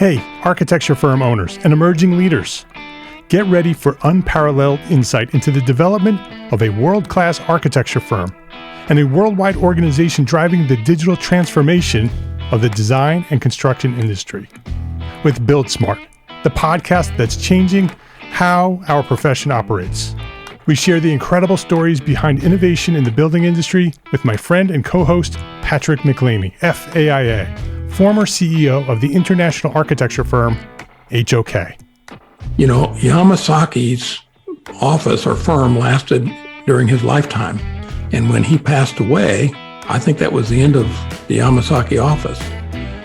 Hey, architecture firm owners and emerging leaders. Get ready for unparalleled insight into the development of a world-class architecture firm and a worldwide organization driving the digital transformation of the design and construction industry. With Build Smart, the podcast that's changing how our profession operates. We share the incredible stories behind innovation in the building industry with my friend and co-host, Patrick McLamey, FAIA, former CEO of the international architecture firm, HOK. You know, Yamasaki's office or firm lasted during his lifetime. And when he passed away, I think that was the end of the Yamasaki office.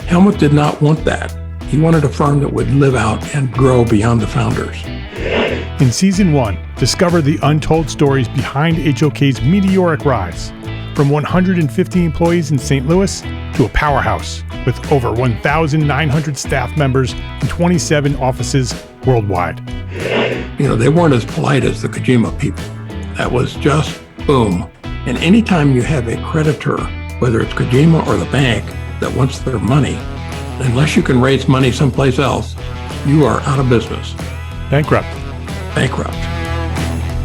Helmut did not want that. He wanted a firm that would live out and grow beyond the founders. In Season 1, discover the untold stories behind HOK's meteoric rise, from 150 employees in St. Louis to a powerhouse with over 1,900 staff members and 27 offices worldwide. You know, they weren't as polite as the Kojima people. That was just boom. And anytime you have a creditor, whether it's Kojima or the bank, that wants their money, unless you can raise money someplace else, you are out of business. Bankrupt.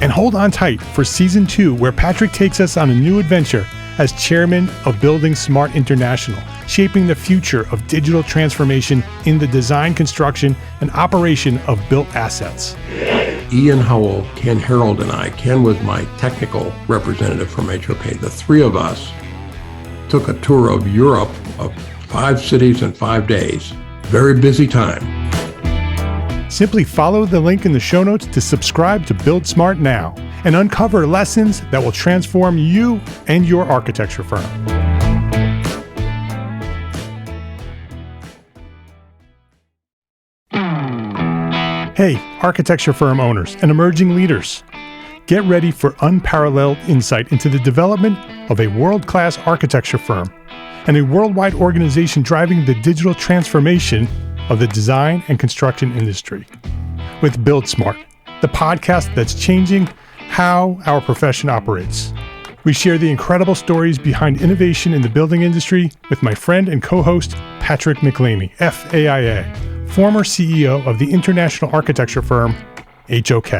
And hold on tight for Season 2, where Patrick takes us on a new adventure as chairman of Building Smart International, shaping the future of digital transformation in the design, construction, and operation of built assets. Ian Howell, Ken Harold, and I, Ken was my technical representative from HOK. The three of us took a tour of Europe of 5 cities in 5 days. Very busy time. Simply follow the link in the show notes to subscribe to Build Smart now and uncover lessons that will transform you and your architecture firm. Hey, architecture firm owners and emerging leaders. Get ready for unparalleled insight into the development of a world-class architecture firm and a worldwide organization driving the digital transformation of the design and construction industry. With Build Smart, the podcast that's changing how our profession operates. We share the incredible stories behind innovation in the building industry with my friend and co-host, Patrick McLamey, FAIA, former CEO of the international architecture firm, HOK.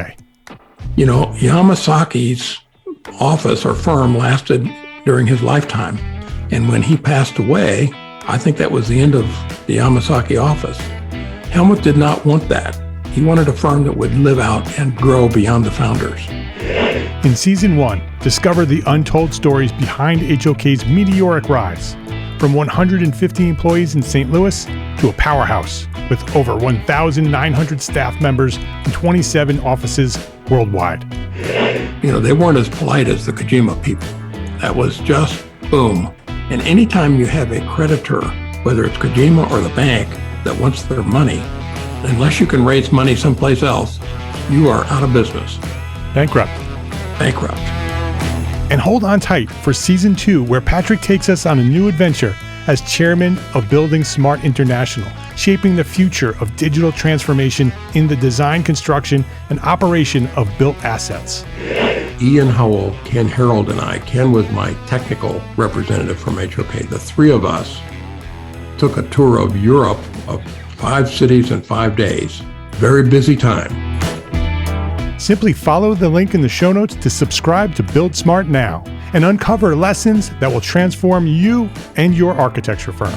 You know, Yamasaki's office or firm lasted during his lifetime. And when he passed away, I think that was the end of the Yamasaki office. Helmut did not want that. He wanted a firm that would live out and grow beyond the founders. In Season 1, discover the untold stories behind HOK's meteoric rise, from 150 employees in St. Louis to a powerhouse with over 1,900 staff members and 27 offices worldwide. You know, they weren't as polite as the Kojima people. That was just boom. And anytime you have a creditor, whether it's Kojima or the bank, that wants their money, unless you can raise money someplace else, you are out of business. Bankrupt. And hold on tight for Season 2, where Patrick takes us on a new adventure as chairman of Building Smart International, shaping the future of digital transformation in the design, construction, and operation of built assets. Ian Howell, Ken Harold, and I, Ken was my technical representative from HOK. The three of us took a tour of Europe of 5 cities in 5 days. Very busy time. Simply follow the link in the show notes to subscribe to Build Smart now and uncover lessons that will transform you and your architecture firm.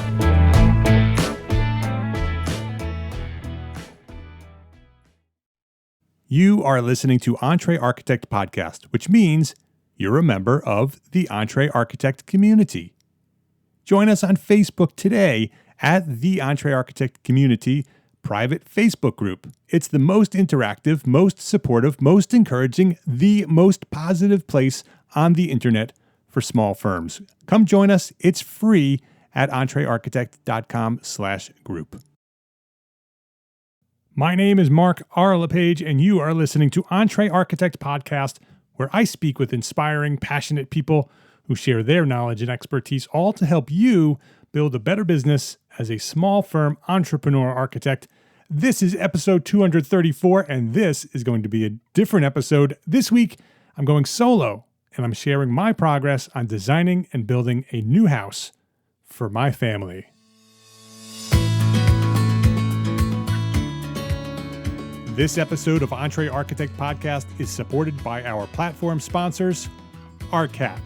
You are listening to EntreArchitect podcast, which means you're a member of the EntreArchitect community. Join us on Facebook today at the EntreArchitect community private Facebook group. It's the most interactive, most supportive, most encouraging, the most positive place on the internet for small firms. Come join us. It's free at entrearchitect.com/group. My name is Mark R. LePage, and you are listening to EntreArchitect podcast, where I speak with inspiring, passionate people who share their knowledge and expertise, all to help you build a better business as a small firm entrepreneur architect. This is episode 234, and this is going to be a different episode. This week, I'm going solo, and I'm sharing my progress on designing and building a new house for my family. This episode of EntreArchitect Podcast is supported by our platform sponsors, ARCAT,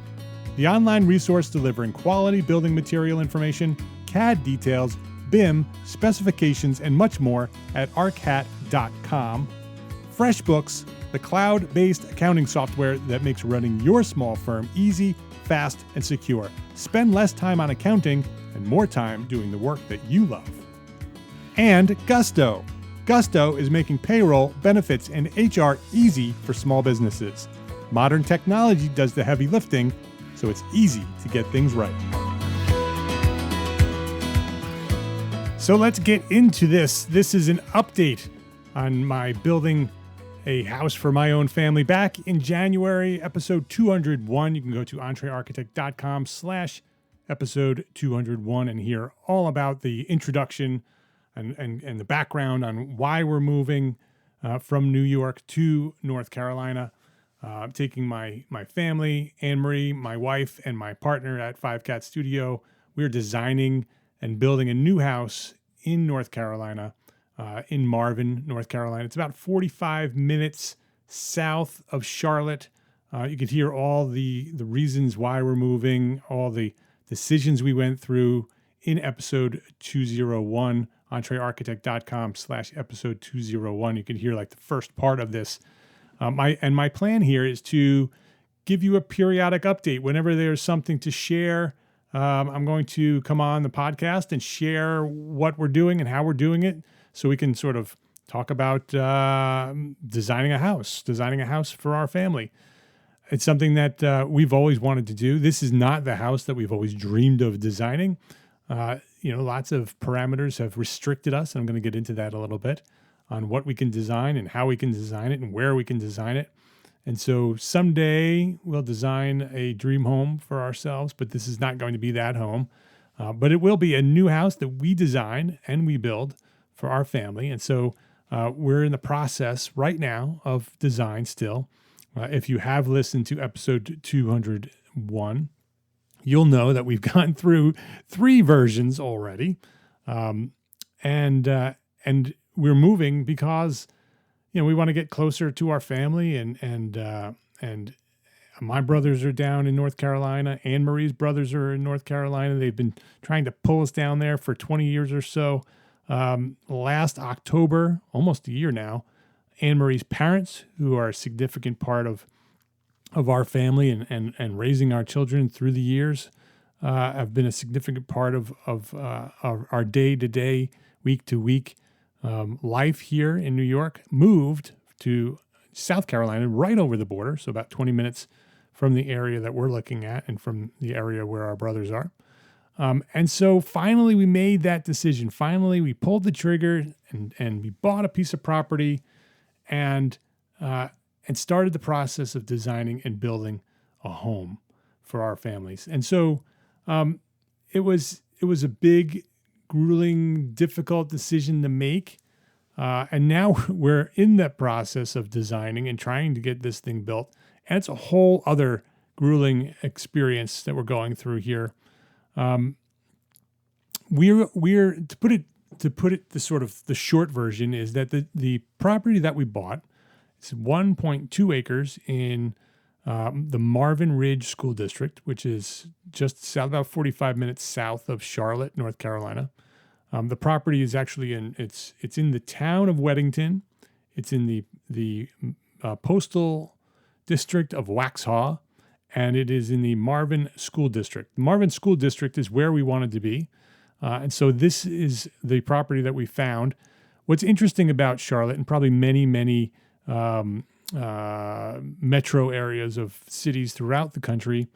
the online resource delivering quality building material information, CAD details, BIM, specifications, and much more at arcat.com. Freshbooks, the cloud-based accounting software that makes running your small firm easy, fast, and secure. Spend less time on accounting and more time doing the work that you love. And Gusto. Gusto is making payroll, benefits, and HR easy for small businesses. Modern technology does the heavy lifting, so it's easy to get things right. So let's get into this. This is an update on my building a house for my own family. Back in January, episode 201, you can go to entrearchitect.com/episode 201 and hear all about the introduction and the background on why we're moving from New York to North Carolina. Taking my family, Anne-Marie, my wife, and my partner at 5Cat Studio. We're designing and building a new house in North Carolina, in Marvin, North Carolina. It's about 45 minutes south of Charlotte. You could hear all the reasons why we're moving, all the decisions we went through in episode 201, entrearchitect.com/episode 201. You can hear like the first part of this. My plan here is to give you a periodic update whenever there's something to share. I'm going to come on the podcast and share what we're doing and how we're doing it, so we can sort of talk about designing a house for our family. It's something that we've always wanted to do. This is not the house that we've always dreamed of designing. Lots of parameters have restricted us, and I'm going to get into that a little bit on what we can design and how we can design it and where we can design it. And so someday we'll design a dream home for ourselves, but this is not going to be that home. But it will be a new house that we design and we build for our family. And so we're in the process right now of design still. If you have listened to episode 201, you'll know that we've gone through 3 versions already. And we're moving because, we want to get closer to our family, and my brothers are down in North Carolina. Anne-Marie's brothers are in North Carolina. They've been trying to pull us down there for 20 years or so. Last October, almost a year now, Anne-Marie's parents, who are a significant part of our family and raising our children through the years, have been a significant part of our day-to-day, week-to-week life here in New York, moved to South Carolina, right over the border, so about 20 minutes from the area that we're looking at and from the area where our brothers are. And so finally we made that decision. Finally, we pulled the trigger and we bought a piece of property and started the process of designing and building a home for our families. And so it was a big, grueling, difficult decision to make. And now we're in that process of designing and trying to get this thing built. And it's a whole other grueling experience that we're going through here. We're to put it the sort of the short version is that the property that we bought, it's 1.2 acres in the Marvin Ridge School District, which is just about 45 minutes south of Charlotte, North Carolina. The property is actually it's in the town of Weddington. It's in the postal district of Waxhaw, and it is in the Marvin School District. The Marvin School District is where we wanted to be, and so this is the property that we found. What's interesting about Charlotte, and probably many metro areas of cities throughout the country,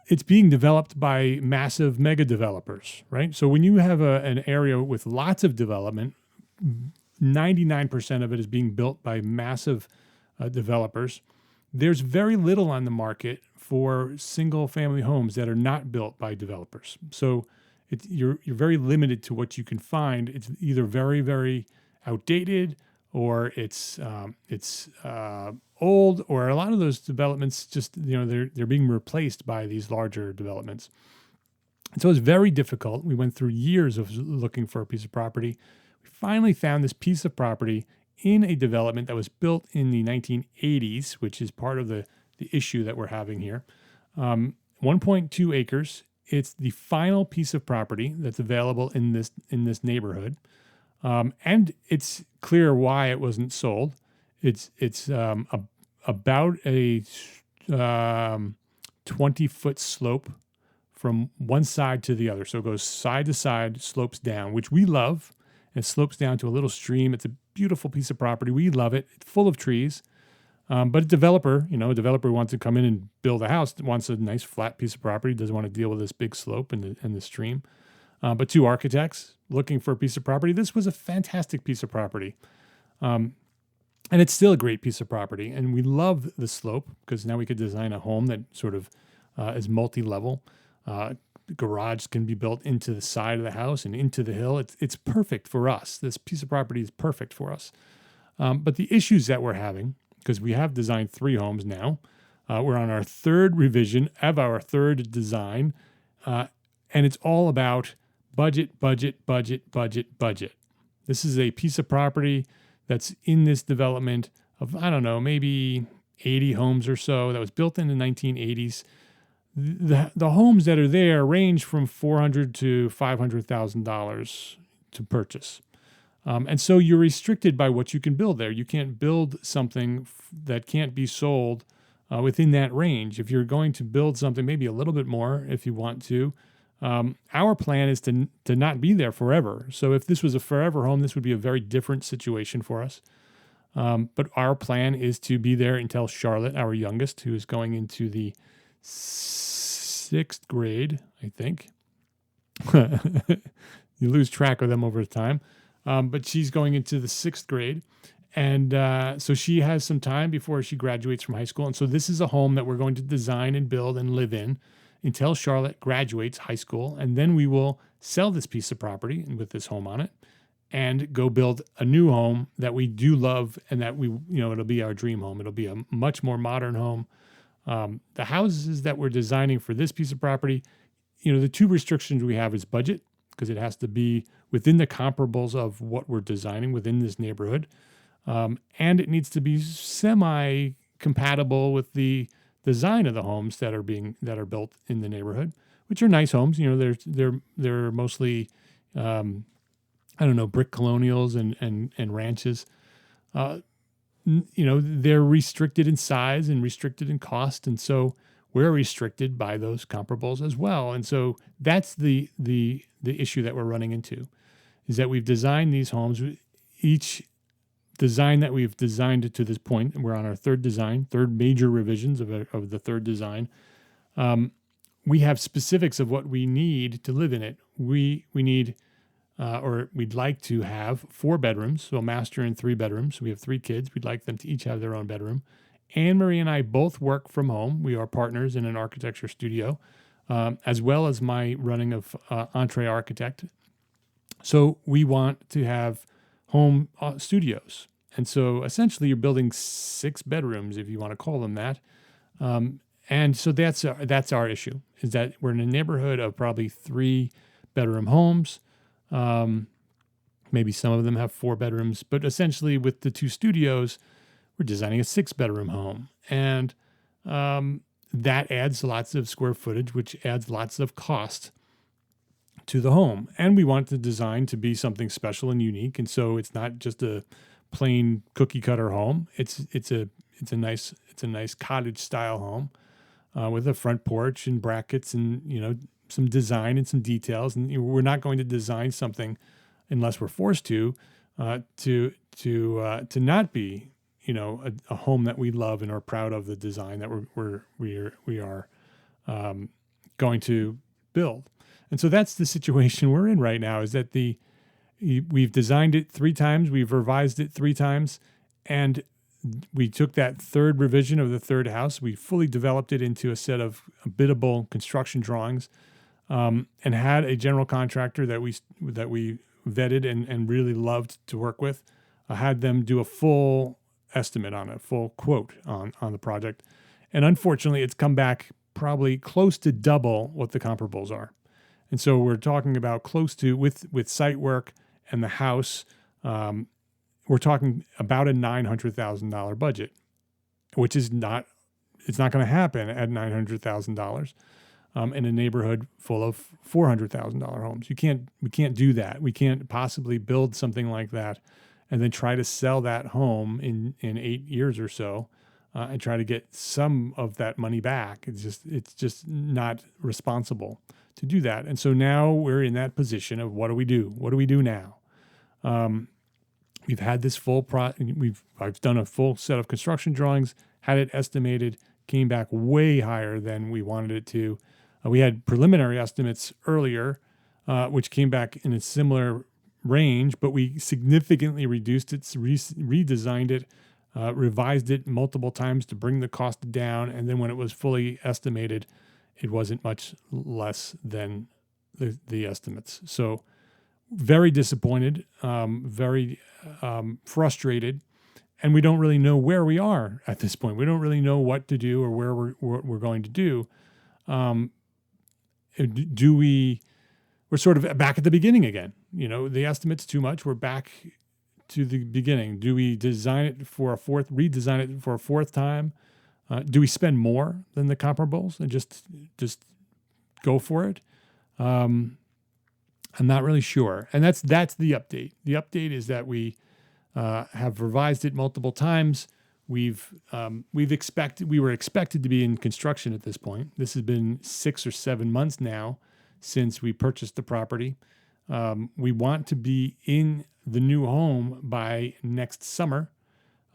it's being developed by massive mega developers, right? So when you have an area with lots of development, 99% of it is being built by massive developers. There's very little on the market for single family homes that are not built by developers. So you're very limited to what you can find. It's either very, very outdated, or it's old, or a lot of those developments just, they're being replaced by these larger developments. And so it's very difficult. We went through years of looking for a piece of property. We finally found this piece of property in a development that was built in the 1980s, which is part of the issue that we're having here. 1.2 acres. It's the final piece of property that's available in this neighborhood, and it's clear why it wasn't sold. It's about a 20-foot slope from one side to the other. So it goes side to side, slopes down, which we love. And it slopes down to a little stream. It's a beautiful piece of property. We love it. It's full of trees. But a developer wants to come in and build a house, wants a nice flat piece of property, doesn't want to deal with this big slope and the stream. But two architects looking for a piece of property. This was a fantastic piece of property. And it's still a great piece of property. And we love the slope because now we could design a home that sort of is multi-level. Garage can be built into the side of the house and into the hill. It's perfect for us. This piece of property is perfect for us. But the issues that we're having, because we have designed 3 homes now, we're on our 3rd revision of our 3rd design, and it's all about budget. This is a piece of property that's in this development of, I don't know, maybe 80 homes or so that was built in the 1980s. The homes that are there range from $400,000 to $500,000 to purchase. And so you're restricted by what you can build there. You can't build something that can't be sold within that range. If you're going to build something, maybe a little bit more if you want to. Our plan is to not be there forever. So if this was a forever home, this would be a very different situation for us. But our plan is to be there until Charlotte, our youngest, who is going into the 6th grade, I think. You lose track of them over time. But she's going into the 6th grade. And so she has some time before she graduates from high school. And so this is a home that we're going to design and build and live in until Charlotte graduates high school. And then we will sell this piece of property with this home on it and go build a new home that we do love and that it'll be our dream home. It'll be a much more modern home. The houses that we're designing for this piece of property, the 2 restrictions we have is budget, because it has to be within the comparables of what we're designing within this neighborhood. And it needs to be semi-compatible with the design of the homes that are built in the neighborhood, which are nice homes. They're mostly, brick colonials and ranches. They're restricted in size and restricted in cost. And so we're restricted by those comparables as well. And so that's the issue that we're running into, is that we've designed these homes. Each design that we've designed to this point, and we're on our 3rd major revisions of the 3rd design. We have specifics of what we need to live in it. We need, or we'd like to have 4 bedrooms, so a master and 3 bedrooms. We have 3 kids. We'd like them to each have their own bedroom. Anne Marie and I both work from home. We are partners in an architecture studio, as well as my running of EntreArchitect. So we want to have home studios. And so essentially you're building 6 bedrooms, if you want to call them that. And so that's our issue, is that we're in a neighborhood of probably 3-bedroom homes. Maybe some of them have 4 bedrooms, but essentially with the 2 studios, we're designing a 6-bedroom home. And that adds lots of square footage, which adds lots of cost to the home. And we want the design to be something special and unique. And so it's not just a plain cookie cutter home. It's a nice cottage style home with a front porch and brackets and some design and some details. And we're not going to design something unless we're forced to not be a home that we love and are proud of the design that we are going to build. And so that's the situation we're in right now, is that we've designed it 3 times, we've revised it 3 times, and we took that 3rd revision of the 3rd house, we fully developed it into a set of biddable construction drawings, and had a general contractor that we vetted and really loved to work with. I had them do a full estimate on it, full quote on the project. And unfortunately, it's come back probably close to double what the comparables are. And so we're talking about close to, with site work and the house, we're talking about a $900,000 budget, which is not, it's not going to happen at $900,000 in a neighborhood full of $400,000 homes. We can't do that. We can't possibly build something like that and then try to sell that home in 8 years or so and try to get some of that money back. It's just not responsible to do that. And so now we're in that position of what do we do? What do we do now? We've had this I've done a full set of construction drawings, had it estimated, came back way higher than we wanted it to. We had preliminary estimates earlier, which came back in a similar range, but we significantly reduced it, redesigned it, revised it multiple times to bring the cost down. And then when it was fully estimated, it wasn't much less than the estimates. So very disappointed, very frustrated. And we don't really know where we are at this point. We don't really know what to do or where we're going to do. We're sort of back at the beginning again. The estimate's too much. We're back to the beginning. Do we redesign it for a fourth time? Do we spend more than the comparables and just go for it? I'm not really sure. And that's the update. The update is that we have revised it multiple times. We were expected to be in construction at this point. This has been 6 or 7 months now since we purchased the property. We want to be in the new home by next summer.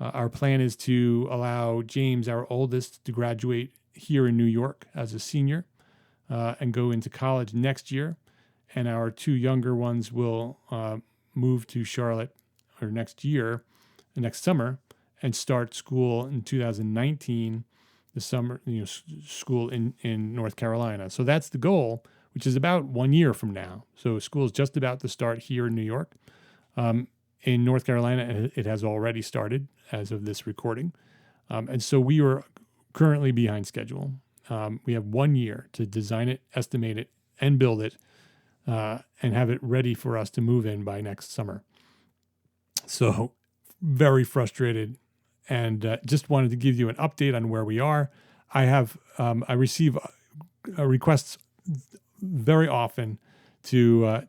Our plan is to allow James, our oldest, to graduate here in New York as a senior and go into college next year. And our 2 younger ones will move to Charlotte next summer, and start school in 2019, the summer, school in North Carolina. So that's the goal, which is about 1 year from now. So school is just about to start here in New York. In North Carolina, it has already started as of this recording. And so we are currently behind schedule. We have 1 year to design it, estimate it, and build it, and have it ready for us to move in by next summer. So very frustrated, and just wanted to give you an update on where we are. I receive requests very often to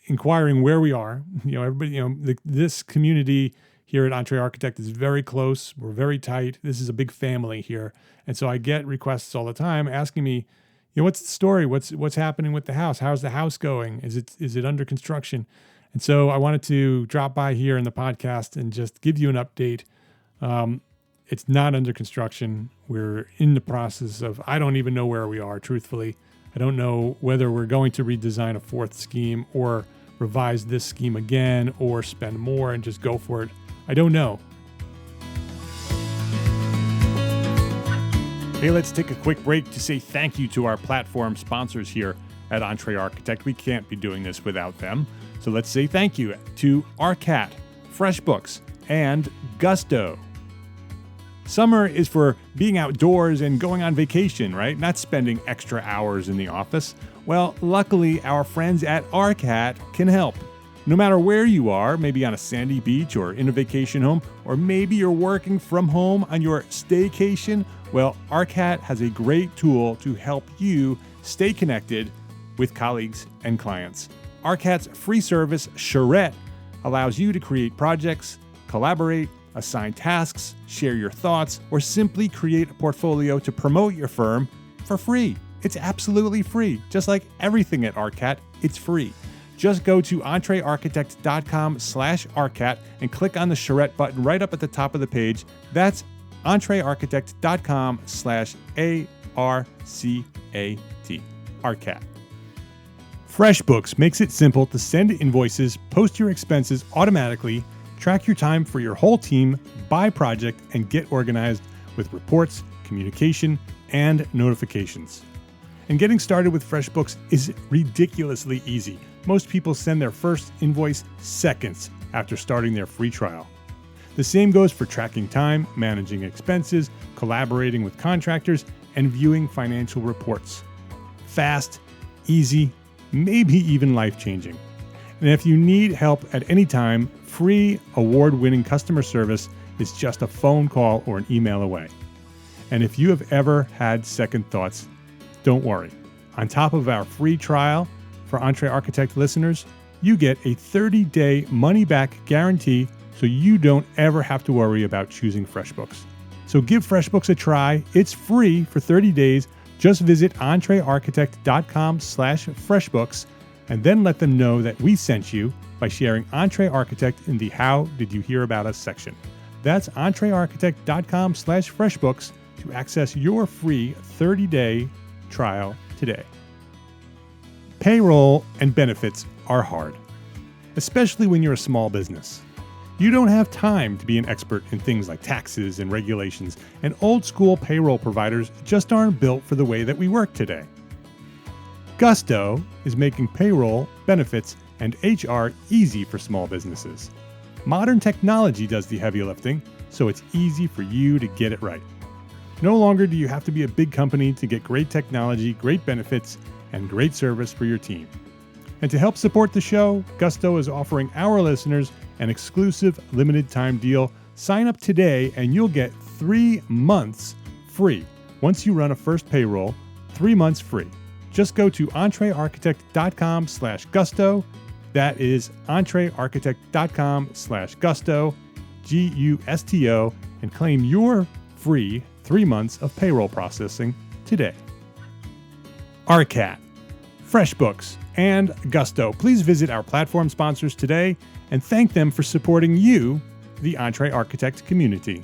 inquiring where we are. Everybody, this community here at EntreArchitect is very close. We're very tight. This is a big family here, and so I get requests all the time asking me, what's the story? What's happening with the house? How's the house going? Is it under construction? And so I wanted to drop by here in the podcast and just give you an update. It's not under construction. We're in the process of, I don't even know where we are, truthfully. I don't know whether we're going to redesign a fourth scheme or revise this scheme again or spend more and just go for it. I don't know. Hey, let's take a quick break to say thank you to our platform sponsors here at EntreArchitect. We can't be doing this without them. So let's say thank you to ARCAT, Freshbooks, and Gusto. Summer is for being outdoors and going on vacation, right? Not spending extra hours in the office. Well, luckily, our friends at ARCAT can help. No matter where you are, maybe on a sandy beach or in a vacation home, or maybe you're working from home on your staycation, well, ARCAT has a great tool to help you stay connected with colleagues and clients. ARCAT's free service, Charrette, allows you to create projects, collaborate, assign tasks, share your thoughts, or simply create a portfolio to promote your firm for free. It's absolutely free. Just like everything at ARCAT, it's free. Just go to entrearchitect.com/ARCAT and click on the Charrette button right up at the top of the page. That's entrearchitect.com/ARCAT. ARCAT. Freshbooks makes it simple to send invoices, post your expenses automatically, track your time for your whole team by project, and get organized with reports, communication, and notifications. And getting started with FreshBooks is ridiculously easy. Most people send their first invoice seconds after starting their free trial. The same goes for tracking time, managing expenses, collaborating with contractors, and viewing financial reports. Fast, easy, maybe even life-changing. And if you need help at any time, free award-winning customer service is just a phone call or an email away. And if you have ever had second thoughts, don't worry. On top of our free trial for EntreArchitect listeners, you get a 30-day money-back guarantee so you don't ever have to worry about choosing FreshBooks. So give FreshBooks a try. It's free for 30 days. Just visit EntreArchitect.com/FreshBooks and then let them know that we sent you by sharing EntreArchitect in the How Did You Hear About Us section. That's EntreArchitect.com/FreshBooks to access your free 30-day trial today. Payroll and benefits are hard, especially when you're a small business. You don't have time to be an expert in things like taxes and regulations, and old school payroll providers just aren't built for the way that we work today. Gusto is making payroll, benefits, and HR easy for small businesses. Modern technology does the heavy lifting, so it's easy for you to get it right. No longer do you have to be a big company to get great technology, great benefits, and great service for your team. And to help support the show, Gusto is offering our listeners an exclusive limited time deal. Sign up today and you'll get 3 months free. Once you run a first payroll, 3 months free. Just go to EntreArchitect.com/Gusto. That is EntreArchitect.com/Gusto, Gusto, and claim your free 3 months of payroll processing today. ARCAT, FreshBooks, and Gusto. Please visit our platform sponsors today and thank them for supporting you, the EntreArchitect community.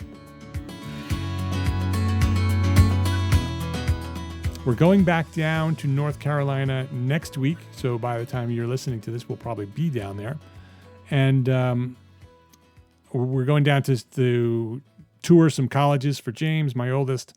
We're going back down to North Carolina next week, so by the time you're listening to this, we'll probably be down there. And we're going down to tour some colleges for James, my oldest,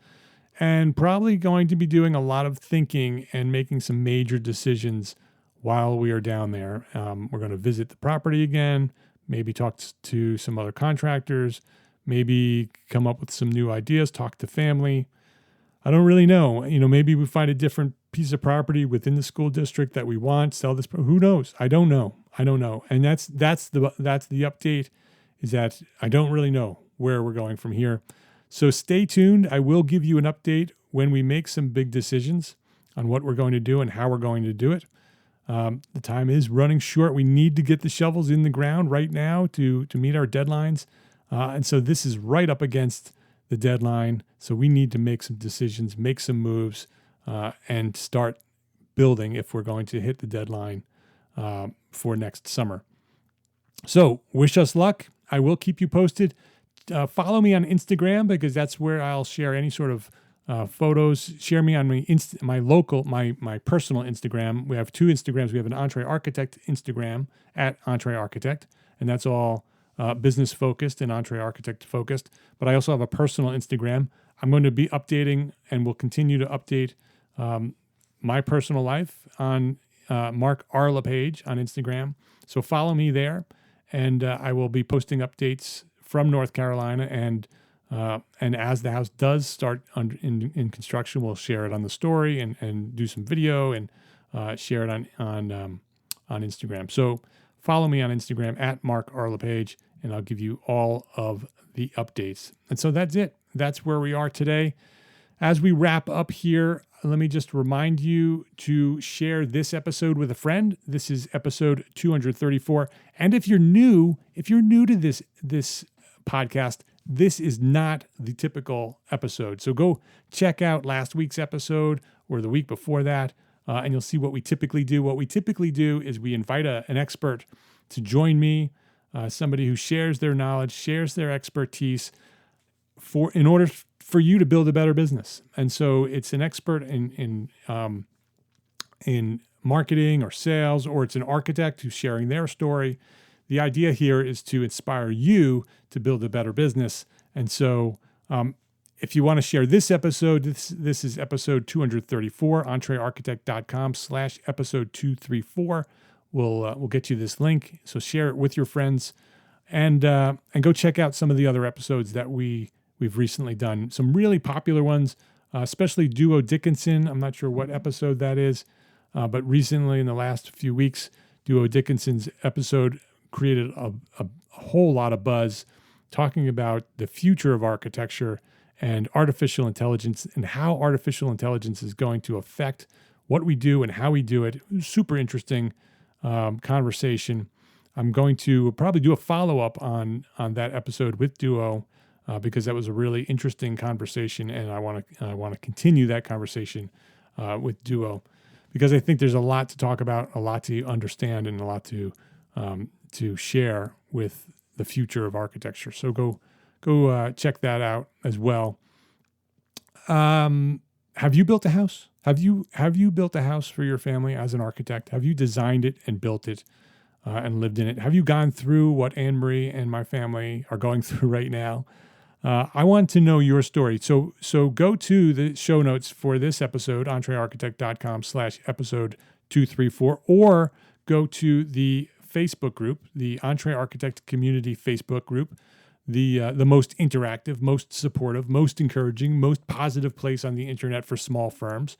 and probably going to be doing a lot of thinking and making some major decisions while we are down there. We're going to visit the property again, maybe talk to some other contractors, maybe come up with some new ideas, talk to family. I don't really know. Maybe we find a different piece of property within the school district that we want, sell this. Who knows? I don't know. And that's the update, is that I don't really know where we're going from here. So stay tuned. I will give you an update when we make some big decisions on what we're going to do and how we're going to do it. The time is running short. We need to get the shovels in the ground right now to meet our deadlines. And so this is right up against the deadline. So we need to make some decisions, make some moves, and start building if we're going to hit the deadline for next summer. So wish us luck. I will keep you posted. Follow me on Instagram, because that's where I'll share any sort of photos. Share me on my personal Instagram. We have 2 Instagrams. We have an EntreArchitect Instagram at EntreArchitect, and that's all business focused and EntreArchitect focused. But I also have a personal Instagram. I'm going to be updating and will continue to update my personal life on Mark R. LePage on Instagram. So follow me there, and I will be posting updates from North Carolina, and as the house does start in construction, we'll share it on the story and do some video and share it on Instagram. So follow me on Instagram at Mark R. LePage, and I'll give you all of the updates. And so that's it. That's where we are today. As we wrap up here, let me just remind you to share this episode with a friend. This is episode 234. And if you're new to this podcast, this is not the typical episode. So go check out last week's episode or the week before that, and you'll see what we typically do. What we typically do is we invite an expert to join me, somebody who shares their knowledge, shares their expertise in order for you to build a better business. And so it's an expert in marketing or sales, or it's an architect who's sharing their story. The idea here is to inspire you to build a better business. And so if you want to share this episode, this is episode 234, EntreArchitect.com/episode 234. We'll get you this link. So share it with your friends, and go check out some of the other episodes that we've recently done. Some really popular ones, especially Duo Dickinson. I'm not sure what episode that is, but recently in the last few weeks, Duo Dickinson's episode created a whole lot of buzz talking about the future of architecture and artificial intelligence and how artificial intelligence is going to affect what we do and how we do it. It was a super interesting conversation. I'm going to probably do a follow-up on that episode with Duo because that was a really interesting conversation, and I want to continue that conversation with Duo because I think there's a lot to talk about, a lot to understand, and a lot to share with the future of architecture. So go check that out as well. Have you built a house? Have you built a house for your family as an architect? Have you designed it and built it and lived in it? Have you gone through what Anne-Marie and my family are going through right now? I want to know your story. So go to the show notes for this episode, EntreArchitect.com/episode 234, or go to the Facebook group, the EntreArchitect community Facebook group, the most interactive, most supportive, most encouraging, most positive place on the internet for small firms.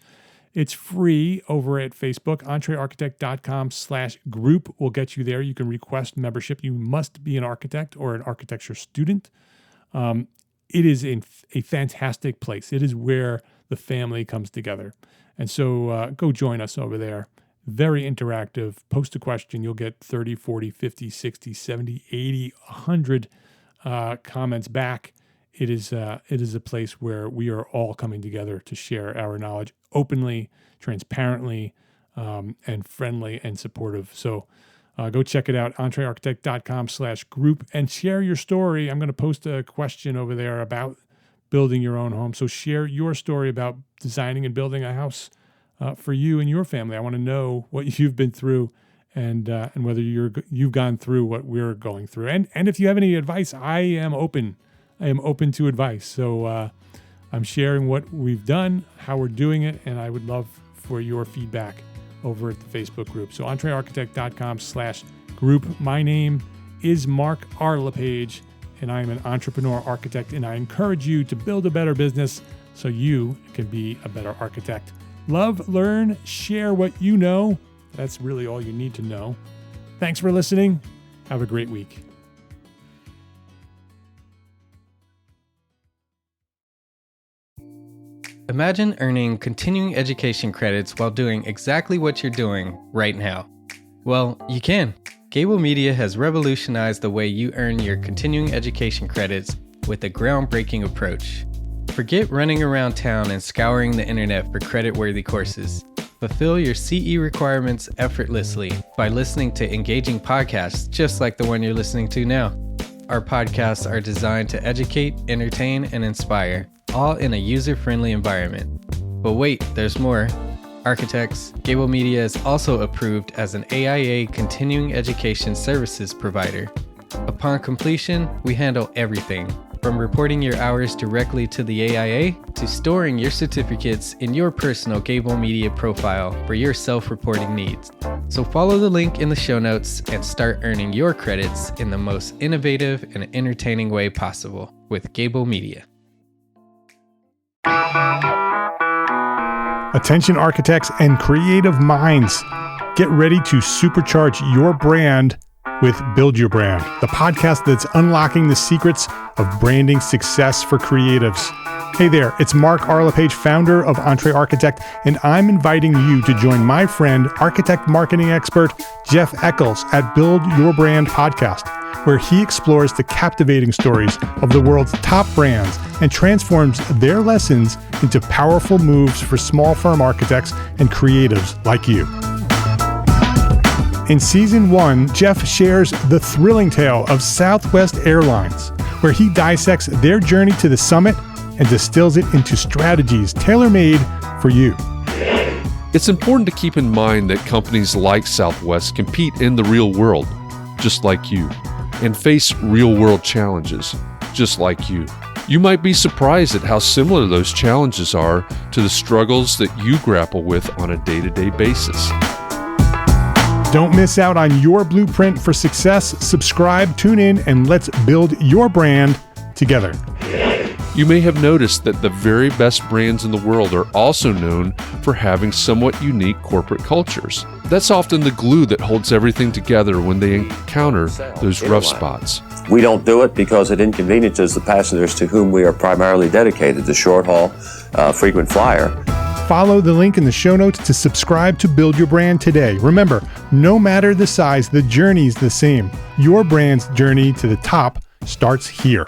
It's free over at Facebook. EntreArchitect.com/group will get you there. You can request membership. You must be an architect or an architecture student. It is a fantastic place. It is where the family comes together. And so go join us over there. Very interactive. Post a question. You'll get 30, 40, 50, 60, 70, 80, 100 comments back. It is a place where we are all coming together to share our knowledge openly, transparently, and friendly and supportive. So go check it out, EntreArchitect.com/group, and share your story. I'm going to post a question over there about building your own home. So share your story about designing and building a house for you and your family. I want to know what you've been through and whether you've gone through what we're going through. And if you have any advice, I am open to advice. So I'm sharing what we've done, how we're doing it, and I would love for your feedback over at the Facebook group. So EntreArchitect.com/group. My name is Mark R. LePage, and I am an entrepreneur architect, and I encourage you to build a better business so you can be a better architect. Love, learn, share what you know. That's really all you need to know. Thanks for listening. Have a great week. Imagine earning continuing education credits while doing exactly what you're doing right now. Well, you can. Gable Media has revolutionized the way you earn your continuing education credits with a groundbreaking approach. Forget running around town and scouring the internet for credit-worthy courses. Fulfill your CE requirements effortlessly by listening to engaging podcasts just like the one you're listening to now. Our podcasts are designed to educate, entertain, and inspire, all in a user-friendly environment. But wait, there's more. Architects, Gable Media is also approved as an AIA continuing education services provider. Upon completion, we handle everything, from reporting your hours directly to the AIA to storing your certificates in your personal Gable Media profile for your self-reporting needs. So follow the link in the show notes and start earning your credits in the most innovative and entertaining way possible with Gable Media. Attention architects and creative minds, get ready to supercharge your brand with Build Your Brand, the podcast that's unlocking the secrets of branding success for creatives. Hey there, it's Mark R. LePage, founder of EntreArchitect, and I'm inviting you to join my friend, architect marketing expert Jeff Eccles at Build Your Brand podcast, where he explores the captivating stories of the world's top brands and transforms their lessons into powerful moves for small firm architects and creatives like you. In Season 1, Jeff shares the thrilling tale of Southwest Airlines, where he dissects their journey to the summit and distills it into strategies tailor-made for you. It's important to keep in mind that companies like Southwest compete in the real world, just like you, and face real-world challenges, just like you. You might be surprised at how similar those challenges are to the struggles that you grapple with on a day-to-day basis. Don't miss out on your blueprint for success. Subscribe, tune in, and let's build your brand together. You may have noticed that the very best brands in the world are also known for having somewhat unique corporate cultures. That's often the glue that holds everything together when they encounter those rough spots. We don't do it because it inconveniences the passengers to whom we are primarily dedicated, the short haul, frequent flyer. Follow the link in the show notes to subscribe to Build Your Brand today. Remember, no matter the size, the journey's the same. Your brand's journey to the top starts here.